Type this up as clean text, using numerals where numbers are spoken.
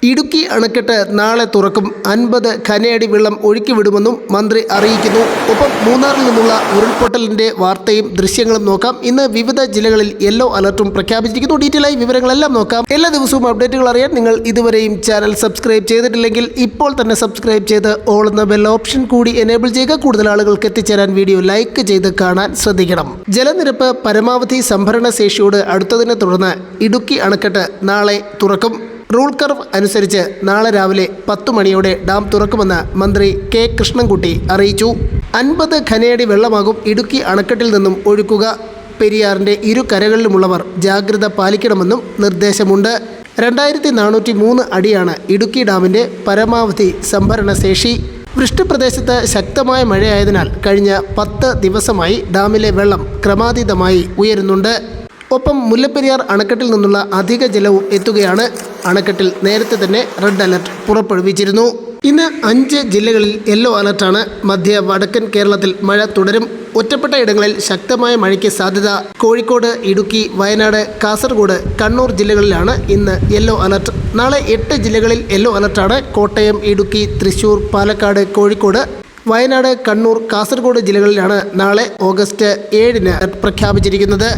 ഇടുക്കി അണക്കെട്ട് നാളെ തുറക്കും. 50 ഖനയടി വെള്ളം ഒഴുക്കിവിടുമെന്നും മന്ത്രി അറിയിക്കുന്നു. ഒപ്പം മൂന്നാറിൽ നിന്നുള്ള ഉരുൾപൊട്ടലിന്റെ വാർത്തയും ദൃശ്യങ്ങളും നോക്കാം. ഇന്ന് വിവിധ ജില്ലകളിൽ യെല്ലോ അലർട്ടും പ്രഖ്യാപിച്ചിരിക്കുന്നു. ഡീറ്റെയിലായി വിവരങ്ങളെല്ലാം നോക്കാം. എല്ലാ ദിവസവും അപ്ഡേറ്റുകൾ അറിയാൻ നിങ്ങൾ ഇതുവരെയും ചാനൽ സബ്സ്ക്രൈബ് ചെയ്തിട്ടില്ലെങ്കിൽ ഇപ്പോൾ തന്നെ സബ്സ്ക്രൈബ് ചെയ്ത് ഓൾ എന്ന ബെൽ ഓപ്ഷൻ കൂടി എനേബിൾ ചെയ്യുക. കൂടുതൽ ആളുകൾക്ക് എത്തിച്ചേരാൻ വീഡിയോ ലൈക്ക് ചെയ്ത് കാണാൻ ശ്രദ്ധിക്കണം. ജലനിരപ്പ് പരമാവധി സംഭരണ ശേഷിയോട് അടുത്തതിനെ തുടർന്ന് ഇടുക്കി അണക്കെട്ട് നാളെ തുറക്കും. റൂൾ കർവ് അനുസരിച്ച് നാളെ രാവിലെ 10 മണിയോടെ ഡാം തുറക്കുമെന്ന് മന്ത്രി കെ കൃഷ്ണൻകുട്ടി അറിയിച്ചു. 50 ഖനയടി വെള്ളമാകും ഇടുക്കി അണക്കെട്ടിൽ നിന്നും ഒഴുക്കുക. പെരിയാറിൻ്റെ ഇരു കരകളിലുമുള്ളവർ ജാഗ്രത പാലിക്കണമെന്നും നിർദ്ദേശമുണ്ട്. 2403 അടിയാണ് ഇടുക്കി ഡാമിൻ്റെ പരമാവധി സംഭരണ ശേഷി. വൃഷ്ടിപ്രദേശത്ത് ശക്തമായ മഴയായതിനാൽ കഴിഞ്ഞ 10 ദിവസമായി ഡാമിലെ വെള്ളം ക്രമാതീതമായി ഉയരുന്നുണ്ട്. ഒപ്പം മുല്ലപ്പെരിയാർ അണക്കെട്ടിൽ നിന്നുള്ള അധിക ജലവും എത്തുകയാണ്. അണക്കെട്ടിൽ നേരത്തെ തന്നെ റെഡ് അലർട്ട് പുറപ്പെടുവിച്ചിരുന്നു. ഇന്ന് 5 ജില്ലകളിൽ യെല്ലോ അലർട്ടാണ്. മധ്യ വടക്കൻ കേരളത്തിൽ മഴ തുടരും. ഒറ്റപ്പെട്ട ഇടങ്ങളിൽ ശക്തമായ മഴയ്ക്ക് സാധ്യത. കോഴിക്കോട്, ഇടുക്കി, വയനാട്, കാസർഗോഡ്, കണ്ണൂർ ജില്ലകളിലാണ് ഇന്ന് യെല്ലോ അലർട്ട്. നാളെ 8 ജില്ലകളിൽ യെല്ലോ അലർട്ടാണ്. കോട്ടയം, ഇടുക്കി, തൃശൂർ, പാലക്കാട്, കോഴിക്കോട്, വയനാട്, കണ്ണൂർ, കാസർഗോഡ് ജില്ലകളിലാണ് നാളെ ഓഗസ്റ്റ് 7 പ്രഖ്യാപിച്ചിരിക്കുന്നത്.